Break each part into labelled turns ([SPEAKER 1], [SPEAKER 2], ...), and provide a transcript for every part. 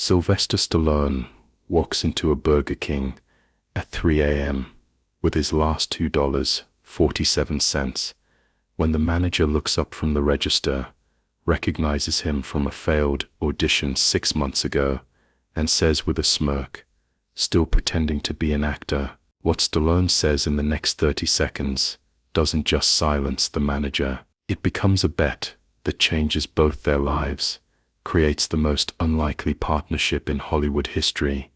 [SPEAKER 1] Sylvester Stallone walks into a Burger King at 3 a.m. with his last $2.47 when the manager looks up from the register, recognizes him from a failed audition 6 months ago, and says with a smirk, still pretending to be an actor, what Stallone says in the next 30 seconds doesn't just silence the manager, it becomes a bet that changes both their lives, creates the most unlikely partnership in Hollywood history,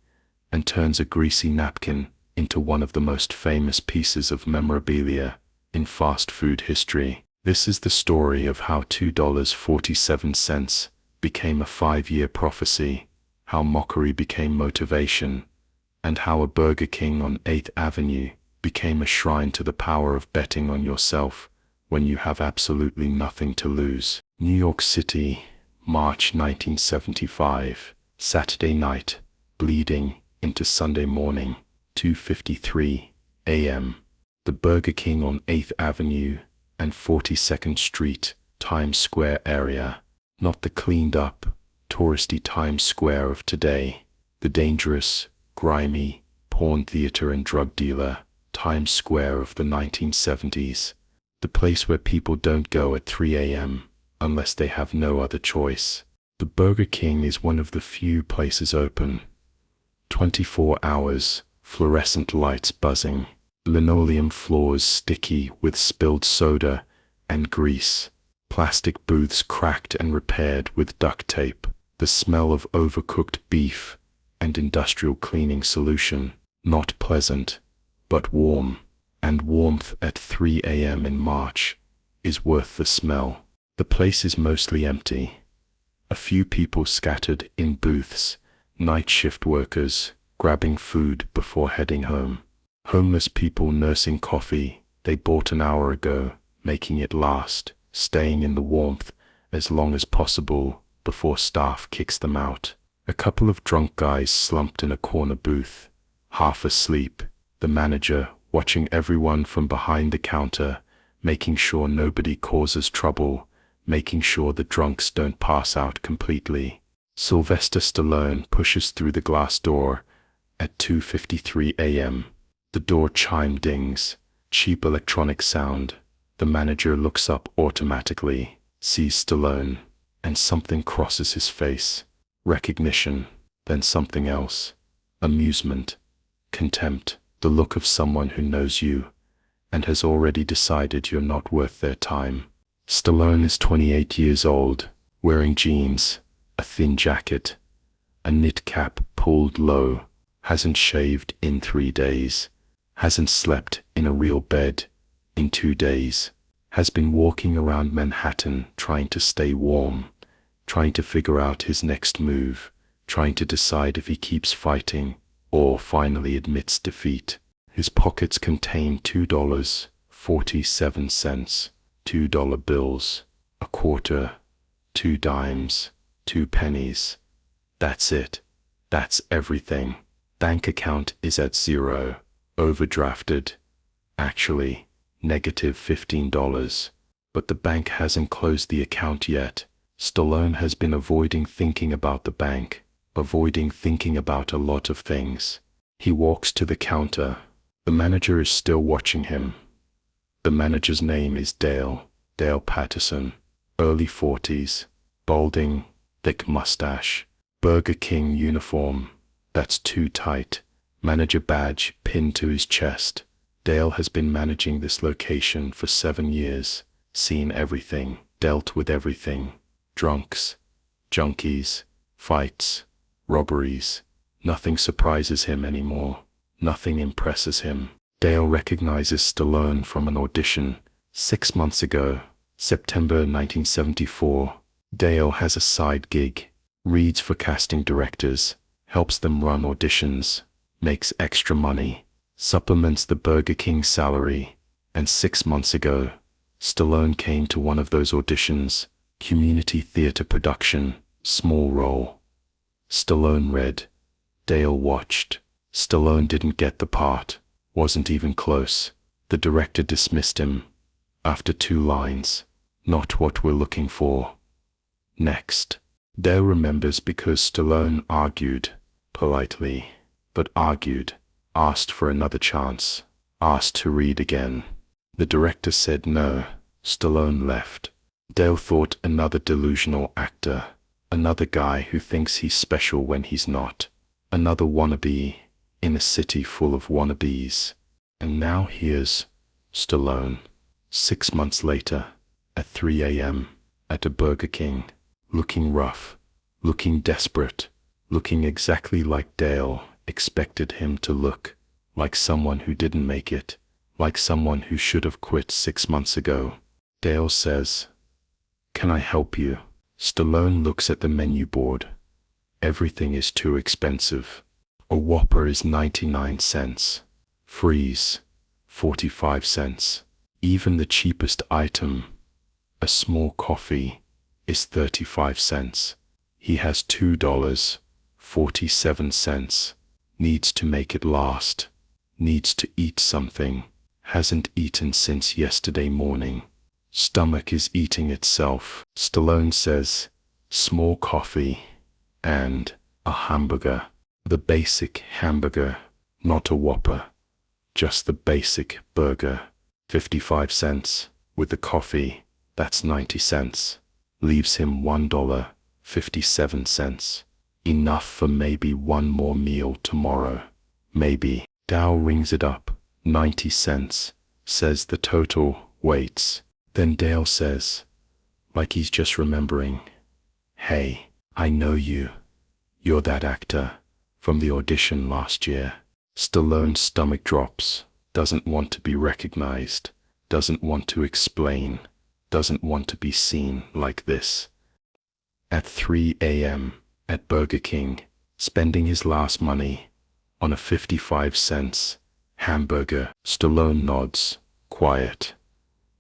[SPEAKER 1] and turns a greasy napkin into one of the most famous pieces of memorabilia in fast food history. This is the story of how $2.47 became a 5-year prophecy, how mockery became motivation, and how a Burger King on 8th Avenue became a shrine to the power of betting on yourself when you have absolutely nothing to lose. New York City, March 1975, Saturday night, bleeding into Sunday morning, 2:53 a.m. The Burger King on 8th Avenue and 42nd Street, Times Square area, not the cleaned-up, touristy Times Square of today, the dangerous, grimy, porn theater and drug dealer Times Square of the 1970s, the place where people don't go at 3 a.m. unless they have no other choice. The Burger King is one of the few places open 24 hours, fluorescent lights buzzing, linoleum floors sticky with spilled soda and grease, plastic booths cracked and repaired with duct tape, the smell of overcooked beef and industrial cleaning solution, not pleasant, but warm, and warmth at 3 a.m. in March is worth the smell. The place is mostly empty. A few people scattered in booths, night shift workers grabbing food before heading home, homeless people nursing coffee they bought an hour ago, making it last, staying in the warmth as long as possible before staff kicks them out. A couple of drunk guys slumped in a corner booth, half asleep, the manager watching everyone from behind the counter, making sure nobody causes trouble, making sure the drunks don't pass out completely. Sylvester Stallone pushes through the glass door at 2:53 a.m. The door chime dings, cheap electronic sound. The manager looks up automatically, sees Stallone, and something crosses his face. Recognition, then something else. Amusement, contempt, the look of someone who knows you and has already decided you're not worth their time. Stallone is 28 years old, wearing jeans, a thin jacket, a knit cap pulled low, hasn't shaved in 3 days, hasn't slept in a real bed in 2 days, has been walking around Manhattan trying to stay warm, trying to figure out his next move, trying to decide if he keeps fighting or finally admits defeat. His pockets contain $2.47, $2 bills, a quarter, 2 dimes, 2 pennies. That's it. That's everything. Bank account is at zero, overdrafted. Actually, negative $15. But the bank hasn't closed the account yet. Stallone has been avoiding thinking about the bank, avoiding thinking about a lot of things. He walks to the counter. The manager is still watching him. The manager's name is Dale Patterson, early 40s, balding, thick mustache, Burger King uniform, that's too tight, manager badge pinned to his chest. Dale has been managing this location for 7 years, seen everything, dealt with everything, drunks, junkies, fights, robberies. Nothing surprises him anymore. Nothing impresses him. Dale recognizes Stallone from an audition 6 months ago, September 1974. Dale has a side gig, reads for casting directors, helps them run auditions, makes extra money, supplements the Burger King salary, and 6 months ago, Stallone came to one of those auditions, community theater production, small role. Stallone read. Dale watched. Stallone didn't get the part, wasn't even close. The director dismissed him. After 2 lines, not what we're looking for. Next. Dale remembers because Stallone argued, politely, but argued, asked for another chance, asked to read again. The director said no. Stallone left. Dale thought another delusional actor, another guy who thinks he's special when he's not, another wannabe in a city full of wannabes. And now here's Stallone, 6 months later, at 3 a.m., at a Burger King, looking rough, looking desperate, looking exactly like Dale expected him to look, like someone who didn't make it, like someone who should have quit 6 months ago. Dale says, "Can I help you?" Stallone looks at the menu board. Everything is too expensive. A Whopper is 99 cents. Freeze, 45 cents. Even the cheapest item, a small coffee, is 35 cents. He has $2.47. Needs to make it last. Needs to eat something. Hasn't eaten since yesterday morning. Stomach is eating itself. Stallone says, "Small coffee and a hamburger." The basic hamburger, not a Whopper. Just the basic burger. 55 cents. With the coffee, that's 90 cents. Leaves him $1.57. Enough for maybe one more meal tomorrow. Maybe. Dow rings it up. 90 cents. Says the total, waits. Then Dale says, like he's just remembering, "Hey, I know you. You're that actor from the audition last year." Stallone's stomach drops. Doesn't want to be recognized. Doesn't want to explain. Doesn't want to be seen like this. At 3 a.m., at Burger King, spending his last money on a 55 cents hamburger. Stallone nods, quiet.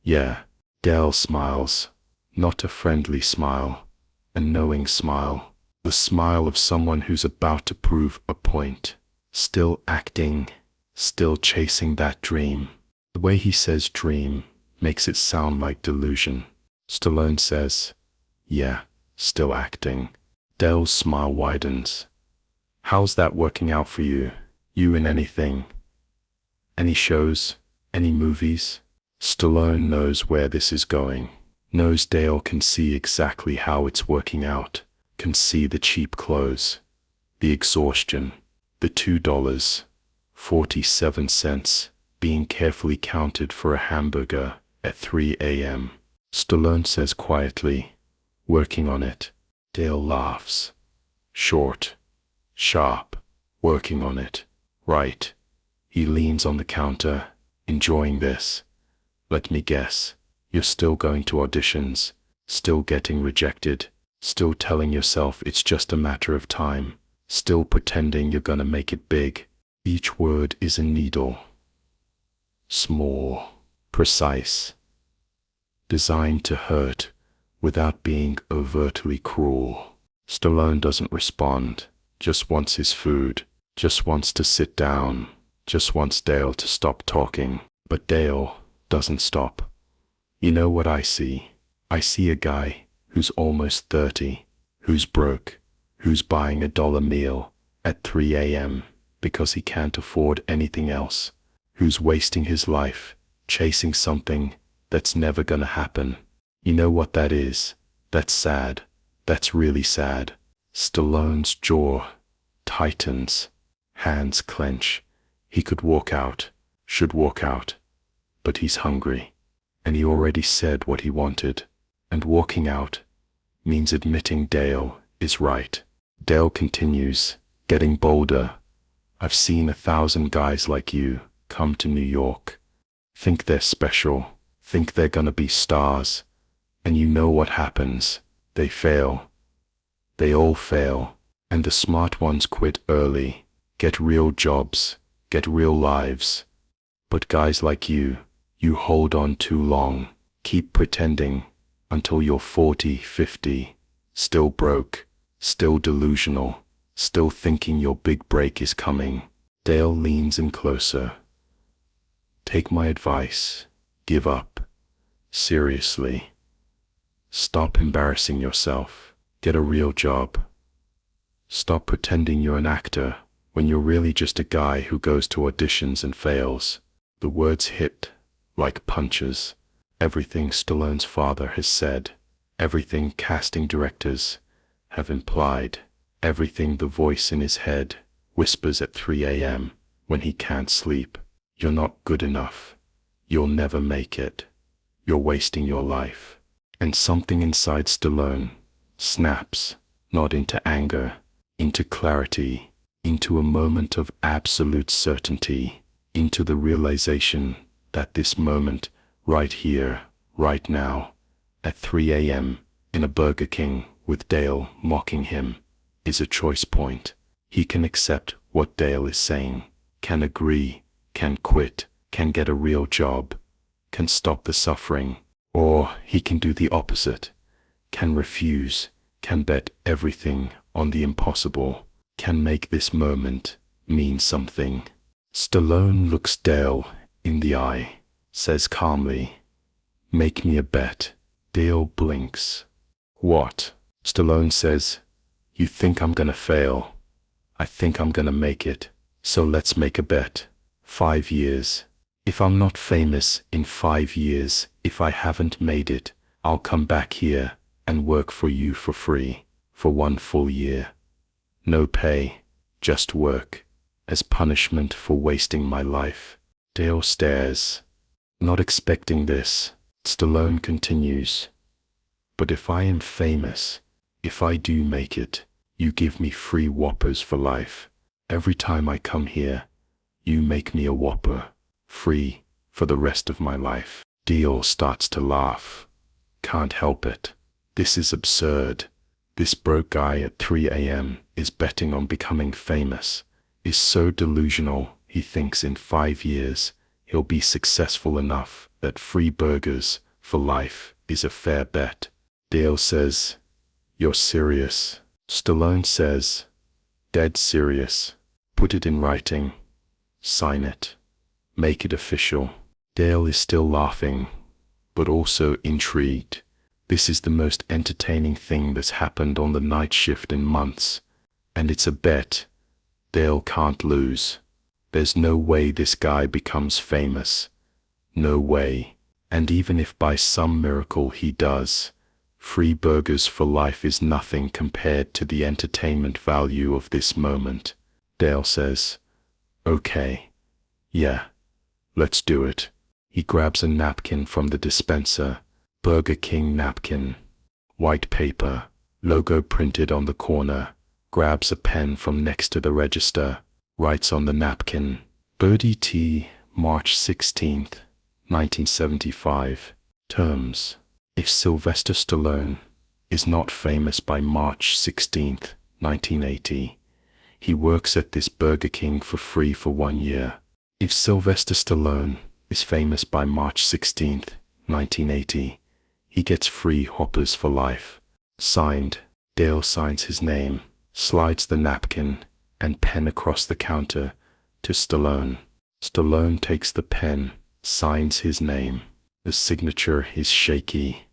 [SPEAKER 1] Yeah. Dale smiles. Not a friendly smile. A knowing smile. The smile of someone who's about to prove a point. Still acting. Still chasing that dream. The way he says dream makes it sound like delusion. Stallone says, "Yeah, still acting." Dale's smile widens. "How's that working out for you? You in anything? Any shows? Any movies?" Stallone knows where this is going. Knows Dale can see exactly how it's working out. Can see the cheap clothes. The exhaustion. The $2.47 being carefully counted for a hamburger at 3 a.m. Stallone says quietly, "Working on it." Dale laughs. Short. Sharp. Working on it. Right. He leans on the counter, enjoying this. "Let me guess, you're still going to auditions, still getting rejected, still telling yourself it's just a matter of time, still pretending you're gonna make it big." Each word is a needle. Small, precise, designed to hurt without being overtly cruel. Stallone doesn't respond, just wants his food, just wants to sit down, just wants Dale to stop talking. But Dale doesn't stop. "You know what I see? I see a guy who's almost 30, who's broke, who's buying $1 meal at 3 a.m. because he can't afford anything else, who's wasting his life chasing something that's never gonna happen. You know what that is? That's sad. That's really sad." Stallone's jaw tightens, hands clench. He could walk out, should walk out. But he's hungry, and he already said what he wanted, and walking out means admitting Dale is right. Dale continues, getting bolder. "I've seen 1,000 guys like you come to New York. Think they're special, think they're gonna be stars, and you know what happens. They fail. They all fail, and the smart ones quit early, get real jobs, get real lives. But guys like you hold on too long, keep pretending until you're 40, 50, still broke, still delusional, still thinking your big break is coming." Dale leans in closer. "Take my advice. Give up. Seriously. Stop embarrassing yourself. Get a real job. Stop pretending you're an actor when you're really just a guy who goes to auditions and fails. The words hit like punches. Everything Stallone's father has said, everything casting directors have implied, everything the voice in his head whispers at 3 a.m. when he can't sleep. You're not good enough. You'll never make it. You're wasting your life. And something inside Stallone snaps, not into anger, into clarity, into a moment of absolute certainty, into the realization that this moment, right here, right now, at 3 a.m., in a Burger King with Dale mocking him, is a choice point. He can accept what Dale is saying, can agree, can quit, can get a real job, can stop the suffering, or he can do the opposite, can refuse, can bet everything on the impossible, can make this moment mean something. Stallone looks Dale in the eye, says calmly, "Make me a bet." Dale blinks. "What?" Stallone says, "You think I'm gonna fail. I think I'm gonna make it. So let's make a bet. 5 years. If I'm not famous in 5 years, if I haven't made it, I'll come back here and work for you for free, for 1 full year. No pay, just work, as punishment for wasting my life." Dale stares, not expecting this. Stallone continues, "But if I am famous, if I do make it, you give me free Whoppers for life. Every time I come here, you make me a Whopper, free, for the rest of my life." Dale starts to laugh. Can't help it. This is absurd. This broke guy at 3 a.m. is betting on becoming famous, is so delusional he thinks in 5 years he'll be successful enough that free burgers for life is a fair bet. Dale says, "You're serious?" Stallone says, "Dead serious. Put it in writing. Sign it. Make it official." Dale is still laughing, but also intrigued. This is the most entertaining thing that's happened on the night shift in months, and it's a bet Dale can't lose. There's no way this guy becomes famous. No way. And even if by some miracle he does, free burgers for life is nothing compared to the entertainment value of this moment. Dale says, "Okay. Yeah. Let's do it." He grabs a napkin from the dispenser, Burger King napkin, white paper, logo printed on the corner, grabs a pen from next to the register, writes on the napkin, "Birdie T, March 16th, 1975. Terms. If Sylvester Stallone is not famous by March 16th, 1980, he works at this Burger King for free for 1 year. If Sylvester Stallone is famous by March 16th, 1980, he gets free Whoppers for life." Signed. Dale signs his name, slides the napkin and pen across the counter to Stallone. Stallone takes the pen, signs his name. The signature is shaky,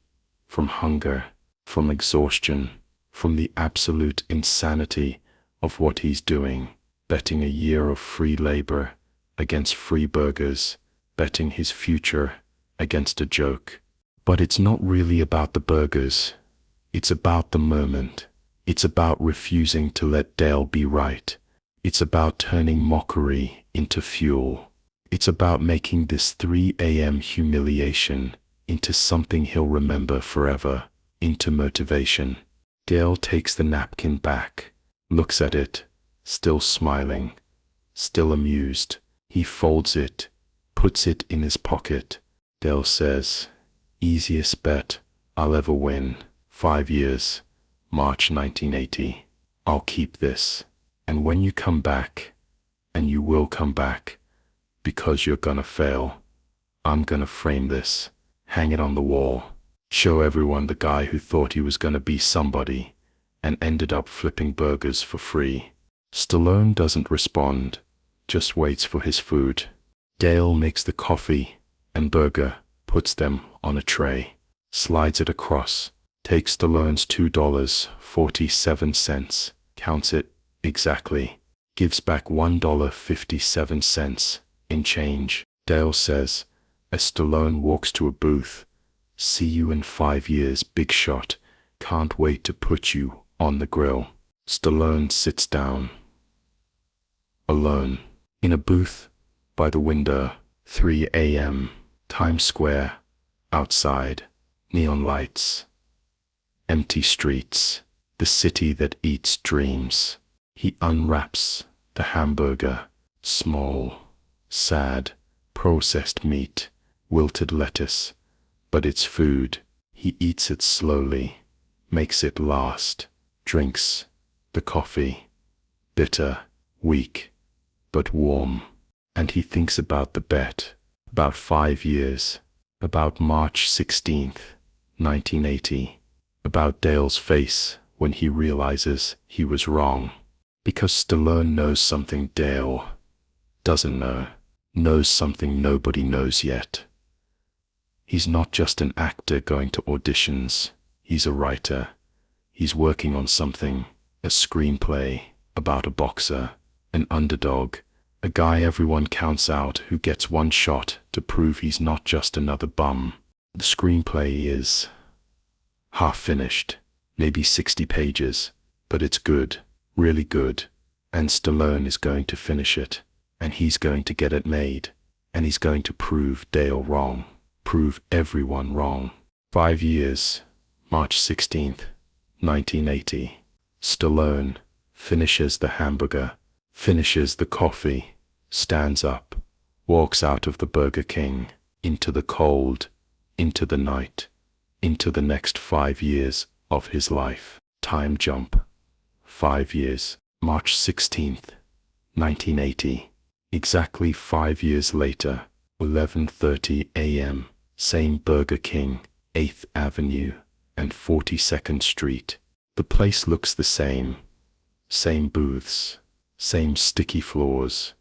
[SPEAKER 1] from hunger, from exhaustion, from the absolute insanity of what he's doing, betting a year of free labor against free burgers, betting his future against a joke. But it's not really about the burgers. It's about the moment. It's about refusing to let Dale be right. It's about turning mockery into fuel. It's about making this 3 a.m. humiliation into something he'll remember forever, into motivation. Dale takes the napkin back, looks at it, still smiling, still amused. He folds it, puts it in his pocket. Dale says, "Easiest bet I'll ever win. 5 years, March 1980. I'll keep this. And when you come back, and you will come back, because you're gonna fail, I'm gonna frame this, hang it on the wall, show everyone the guy who thought he was gonna be somebody and ended up flipping burgers for free." Stallone doesn't respond, just waits for his food. Dale makes the coffee and burger, puts them on a tray, slides it across, Takes Stallone's $2.47, counts it exactly, gives back $1.57 in change. Dale says, as Stallone walks to a booth, "See you in 5 years, big shot. Can't wait to put you on the grill." Stallone sits down, alone, in a booth, by the window, 3 a.m., Times Square, outside, neon lights, empty streets, the city that eats dreams. He unwraps the hamburger, small, sad, processed meat, wilted lettuce, but it's food. He eats it slowly, makes it last, drinks the coffee, bitter, weak, but warm. And he thinks about the bet, about 5 years, about March 16th, 1980, about Dale's face when he realizes he was wrong. Because Stallone knows something Dale doesn't know, knows something nobody knows yet. He's not just an actor going to auditions, he's a writer. He's working on something, a screenplay about a boxer, an underdog, a guy everyone counts out who gets one shot to prove he's not just another bum. The screenplay is half finished, maybe 60 pages, but it's good, really good, and Stallone is going to finish it, and he's going to get it made, and he's going to prove Dale wrong, prove everyone wrong. 5 years, March 16th, 1980. Stallone finishes the hamburger, finishes the coffee, stands up, walks out of the Burger King, into the cold, into the night, into the next 5 years of his life. Time jump. 5 years, March 16th, 1980. Exactly 5 years later, 11:30 a.m., same Burger King, 8th Avenue and 42nd Street. The place looks the same booths, same sticky floors,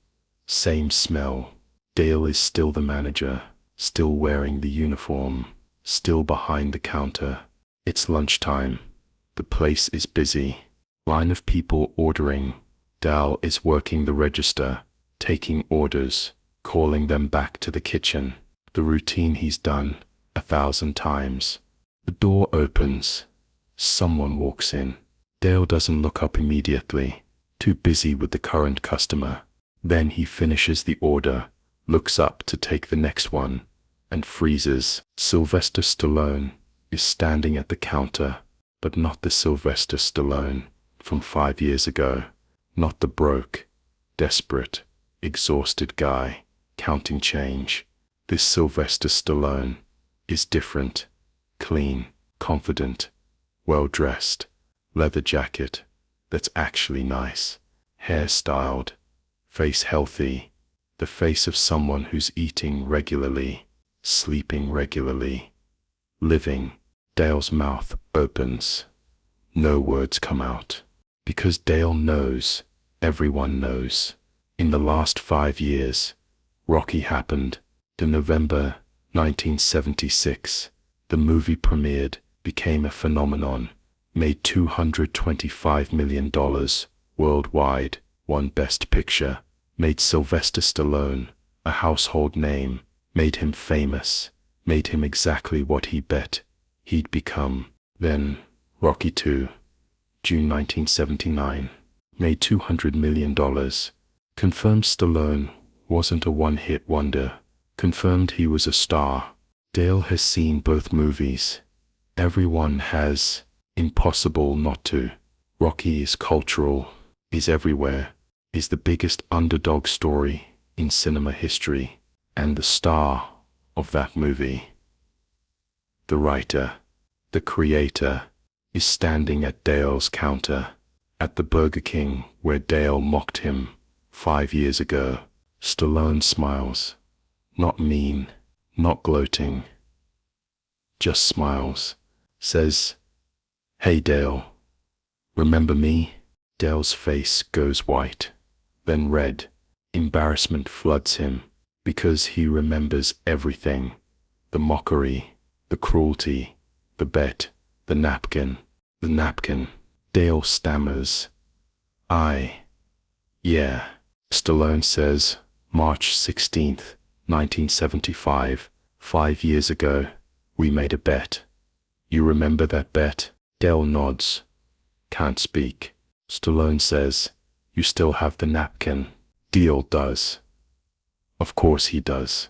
[SPEAKER 1] same smell. Dale is still the manager, still wearing the uniform, still behind the counter. It's lunchtime. The place is busy. Line of people ordering. Dale is working the register, taking orders, calling them back to the kitchen. The routine he's done 1,000 times. The door opens. Someone walks in. Dale doesn't look up immediately, too busy with the current customer. Then he finishes the order, looks up to take the next one, and freezes. Sylvester Stallone is standing at the counter, but not the Sylvester Stallone from 5 years ago. Not the broke, desperate, exhausted guy counting change. This Sylvester Stallone is different, clean, confident, well-dressed, leather jacket that's actually nice, hair styled, face healthy, the face of someone who's eating regularly, sleeping regularly, living. Dale's mouth opens. No words come out. Because Dale knows, everyone knows. In the last 5 years, Rocky happened. In November 1976, the movie premiered, became a phenomenon, made $225 million worldwide, won Best Picture, made Sylvester Stallone a household name, made him famous, made him exactly what he bet he'd become. Then, Rocky II, June 1979, made $200 million, confirmed Stallone wasn't a one-hit wonder, confirmed he was a star. Dale has seen both movies. Everyone has. Impossible not to. Rocky is cultural, is everywhere, is the biggest underdog story in cinema history, and the star of that movie. The writer, the creator, is standing at Dale's counter, at the Burger King where Dale mocked him 5 years ago. Stallone smiles. Not mean, not gloating. Just smiles. Says, "Hey Dale, remember me?" Dale's face goes white, then red. Embarrassment floods him, because he remembers everything. The mockery, the cruelty, the bet, The napkin. The napkin. Dale stammers. Yeah. Stallone says, March 16th, 1975, 5 years ago, we made a bet. You remember that bet? Dale nods. Can't speak. Stallone says, you still have the napkin. Dale does. Of course he does.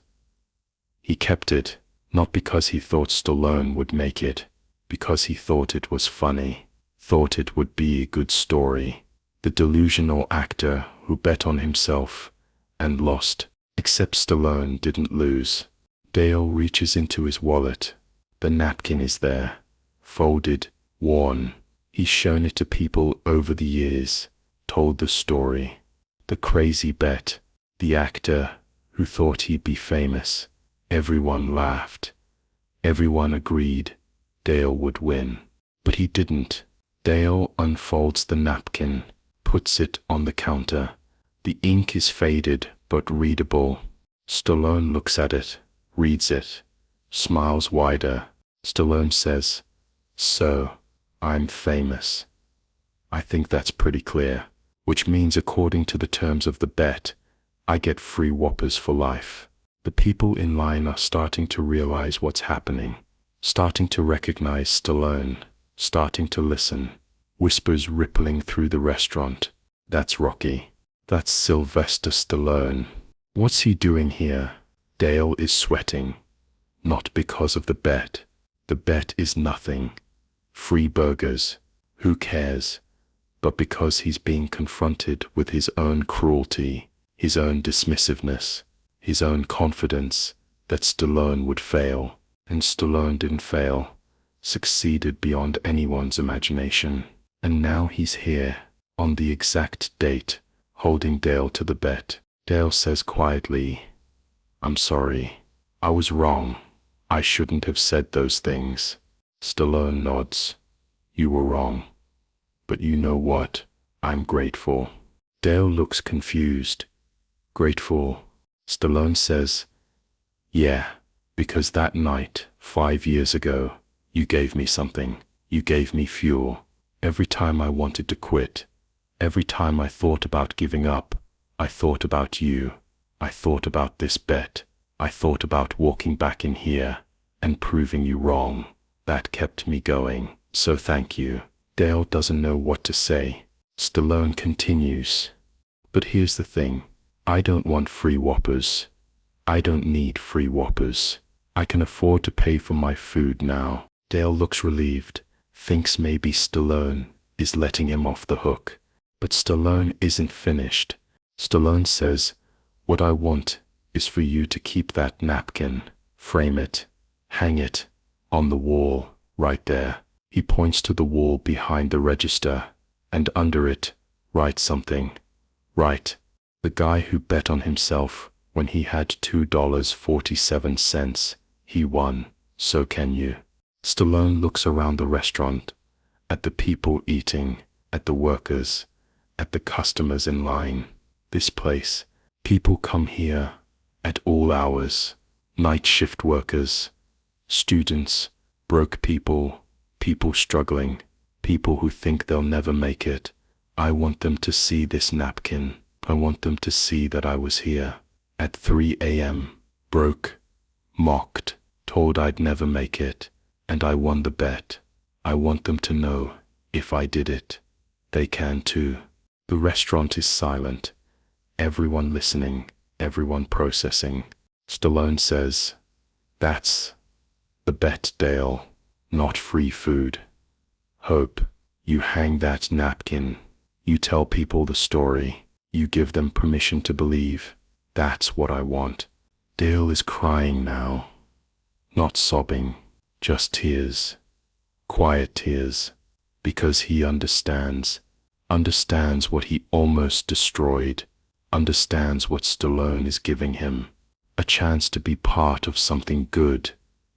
[SPEAKER 1] He kept it, not because he thought Stallone would make it, because he thought it was funny, thought it would be a good story. The delusional actor who bet on himself and lost, except Stallone didn't lose. Dale reaches into his wallet. The napkin is there, folded, worn. He's shown it to people over the years, told the story. The crazy bet, the actor who thought he'd be famous. Everyone laughed. Everyone agreed Dale would win. But he didn't. Dale unfolds the napkin, puts it on the counter. The ink is faded but readable. Stallone looks at it, reads it, smiles wider. Stallone says, so, I'm famous. I think that's pretty clear, which means according to the terms of the bet, I get free Whoppers for life. The people in line are starting to realize what's happening, starting to recognize Stallone, starting to listen. Whispers rippling through the restaurant. That's Rocky. That's Sylvester Stallone. What's he doing here? Dale is sweating. Not because of the bet. The bet is nothing. Free burgers. Who cares? But because he's being confronted with his own cruelty, his own dismissiveness, his own confidence that Stallone would fail. And Stallone didn't fail. Succeeded beyond anyone's imagination. And now he's here, on the exact date, holding Dale to the bet. Dale says quietly, I'm sorry. I was wrong. I shouldn't have said those things. Stallone nods. You were wrong. But you know what? I'm grateful. Dale looks confused. Grateful. Stallone says, yeah, because that night, 5 years ago, you gave me something. You gave me fuel. Every time I wanted to quit, every time I thought about giving up, I thought about you. I thought about this bet. I thought about walking back in here and proving you wrong. That kept me going. So thank you. Dale doesn't know what to say. Stallone continues. But here's the thing. I don't want free Whoppers. I don't need free Whoppers. I can afford to pay for my food now. Dale looks relieved. Thinks maybe Stallone is letting him off the hook. But Stallone isn't finished. Stallone says, what I want is for you to keep that napkin, frame it, hang it, on the wall, right there. He points to the wall behind the register, and under it, write something. Write, the guy who bet on himself when he had $2.47, he won, so can you. Stallone looks around the restaurant, at the people eating, at the workers, at the customers in line. This place, people come here at all hours. Night shift workers, students, broke people, people struggling, people who think they'll never make it. I want them to see this napkin. I want them to see that I was here at 3 a.m., broke, mocked, told I'd never make it. And I won the bet. I want them to know, if I did it, they can too. The restaurant is silent. Everyone listening, everyone processing. Stallone says, that's the bet, Dale, not free food. Hope, you hang that napkin. You tell people the story. You give them permission to believe. That's what I want. Dale is crying now. Not sobbing. Just tears, quiet tears, because he understands what he almost destroyed, understands what Stallone is giving him, a chance to be part of something good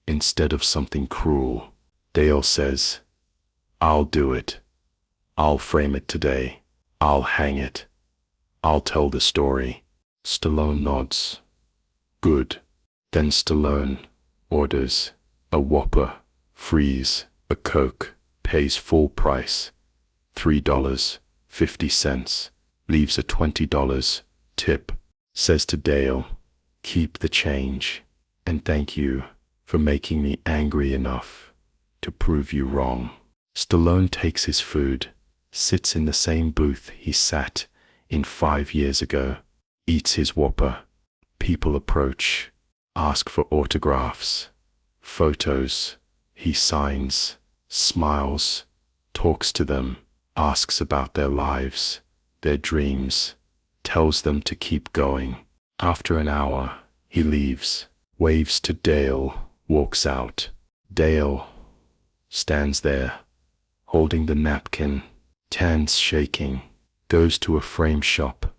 [SPEAKER 1] instead of something cruel. Dale says, I'll do it. I'll frame it today. I'll hang it. I'll tell the story. Stallone nods. Good. Then Stallone orders a Whopper, freeze, a Coke, pays full price, $3.50, leaves a $20 tip, says to Dale, "Keep the change, and thank you for making me angry enough to prove you wrong." Stallone takes his food, sits in the same booth he sat in 5 years ago, eats his Whopper. People approach, ask for autographs, photos. He signs, smiles, talks to them, asks about their lives, their dreams, tells them to keep going. After an hour, he leaves, waves to Dale, walks out. Dale stands there, holding the napkin, hands shaking, goes to a frame shop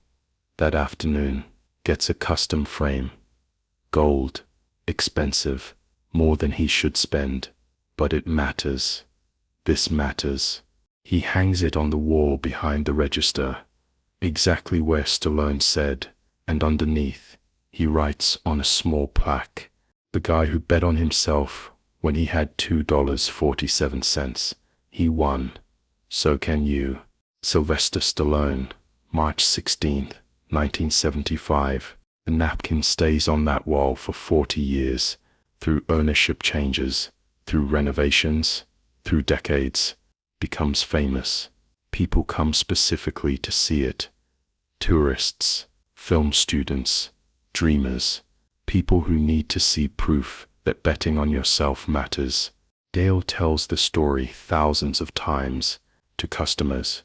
[SPEAKER 1] that afternoon, gets a custom frame. Gold, expensive, more than he should spend, but it matters. This matters. He hangs it on the wall behind the register, exactly where Stallone said, and underneath, he writes on a small plaque, "The guy who bet on himself when he had $2.47, he won. So can you." Sylvester Stallone, March 16, 1975. The napkin stays on that wall for 40 years, through ownership changes, through renovations, through decades, becomes famous. People come specifically to see it. Tourists, film students, dreamers, people who need to see proof that betting on yourself matters. Dale tells the story thousands of times, to customers,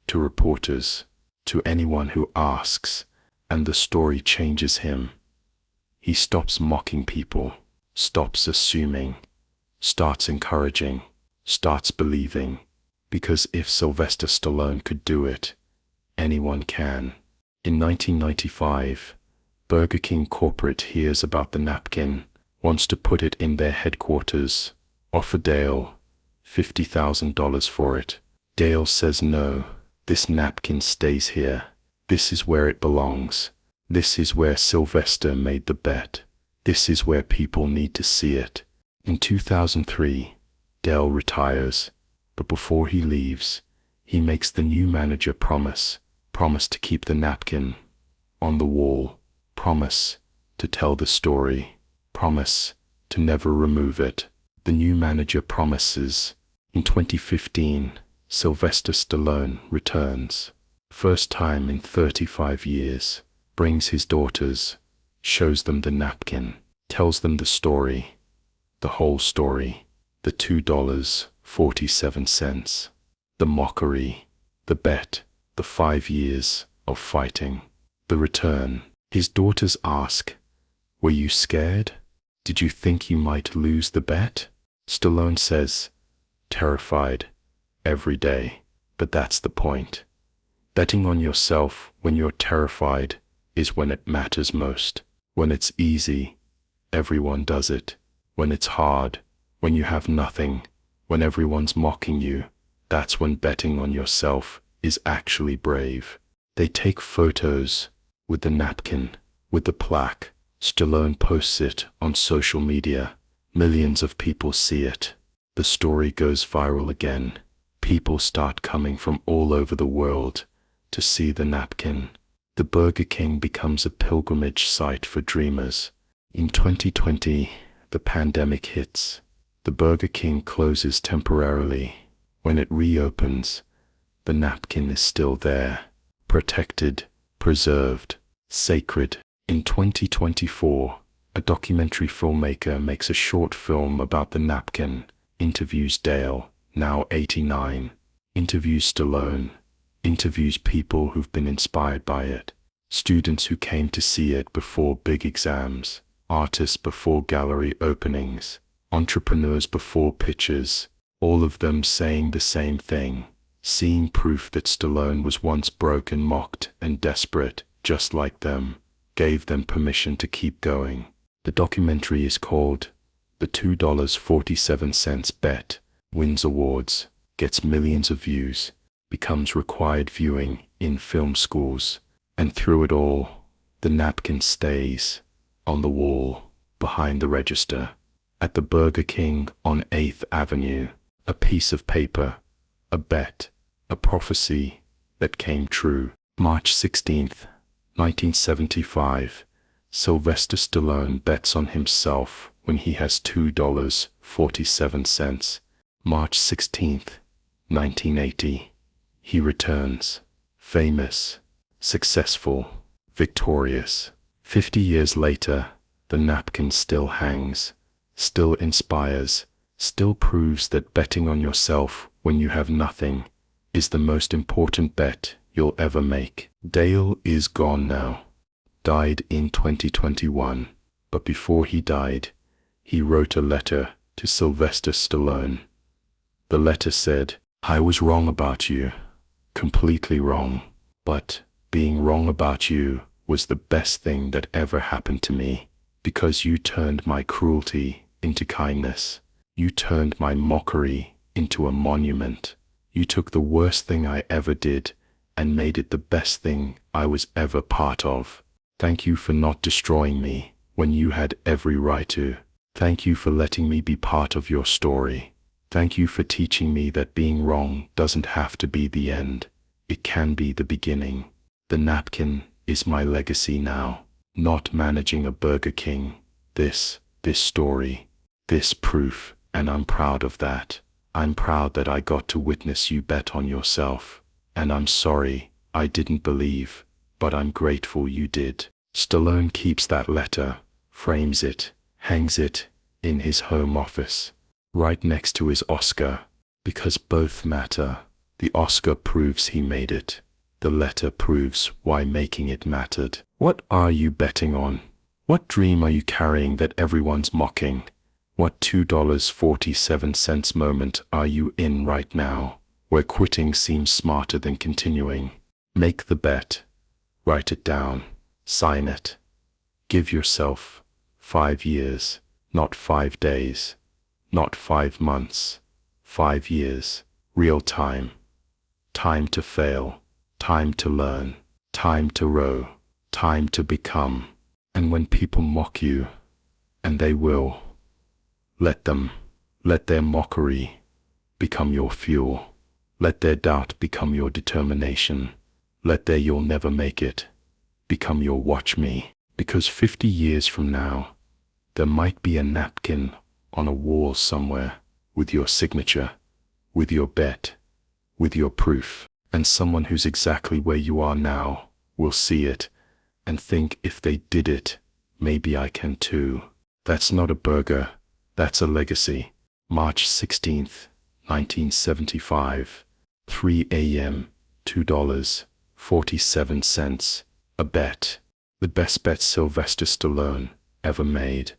[SPEAKER 1] to reporters, to anyone who asks, and the story changes him. He stops mocking people, stops assuming, starts encouraging, starts believing, because if Sylvester Stallone could do it, anyone can. In 1995, Burger King corporate hears about the napkin, wants to put it in their headquarters, offer Dale $50,000 for it. Dale says no, this napkin stays here. This is where it belongs. This is where Sylvester made the bet. This is where people need to see it. In 2003, Dale retires, but before he leaves, he makes the new manager promise to keep the napkin on the wall, promise to tell the story, promise to never remove it. The new manager promises. In 2015, Sylvester Stallone returns. First time in 35 years, brings his daughters, shows them the napkin, tells them the story, the whole story, the $2.47, the mockery, the bet, the 5 years of fighting, the return. His daughters ask, "Were you scared? Did you think you might lose the bet?" Stallone says, "Terrified, every day, but that's the point. Betting on yourself when you're terrified is when it matters most. When it's easy, everyone does it. When it's hard, when you have nothing, when everyone's mocking you, that's when betting on yourself is actually brave." They take photos with the napkin, with the plaque. Stallone posts it on social media. Millions of people see it. The story goes viral again. People start coming from all over the world to see the napkin. The Burger King becomes a pilgrimage site for dreamers. In 2020, the pandemic hits. The Burger King closes temporarily. When it reopens, the napkin is still there, protected, preserved, sacred. In 2024, a documentary filmmaker makes a short film about the napkin, interviews Dale, now 89, interviews Stallone, interviews people who've been inspired by it, students who came to see it before big exams, artists before gallery openings, entrepreneurs before pitches, all of them saying the same thing, seeing proof that Stallone was once broken, mocked, and desperate, just like them, gave them permission to keep going. The documentary is called The $2.47 Bet, wins awards, gets millions of views, becomes required viewing in film schools, and through it all, the napkin stays on the wall behind the register at the Burger King on 8th Avenue. A piece of paper, a bet, a prophecy that came true. March 16th, 1975. Sylvester Stallone bets on himself when he has $2.47. March 16th, 1980. He returns, famous, successful, victorious. 50 years later, the napkin still hangs, still inspires, still proves that betting on yourself when you have nothing is the most important bet you'll ever make. Dale is gone now. Died in 2021, but before he died, he wrote a letter to Sylvester Stallone. The letter said, "I was wrong about you, completely wrong, but being wrong about you was the best thing that ever happened to me, because you turned my cruelty into kindness. You turned my mockery into a monument. You took the worst thing I ever did and made it the best thing I was ever part of. Thank you for not destroying me when you had every right to. Thank you for letting me be part of your story. Thank you for teaching me that being wrong doesn't have to be the end. It can be the beginning. The napkin is my legacy now. Not managing a Burger King. This story, this proof, and I'm proud of that. I'm proud that I got to witness you bet on yourself. And I'm sorry I didn't believe, but I'm grateful you did." Stallone keeps that letter, frames it, hangs it in his home office, right next to his Oscar, because both matter. The Oscar proves he made it. The letter proves why making it mattered. What are you betting on? What dream are you carrying that everyone's mocking? What $2.47 moment are you in right now, where quitting seems smarter than continuing? Make the bet. Write it down. Sign it. Give yourself 5 years, not 5 days, not 5 months, 5 years, real time. Time to fail, time to learn, time to grow, time to become. And when people mock you, and they will, let them. Let their mockery become your fuel. Let their doubt become your determination. Let their "you'll never make it" become your "watch me." Because 50 years from now, there might be a napkin on a wall somewhere with your signature, with your bet, with your proof. And someone who's exactly where you are now will see it and think, if they did it, maybe I can too. That's not a burger, that's a legacy. March 16th, 1975, 3 a.m., $2.47, a bet. The best bet Sylvester Stallone ever made.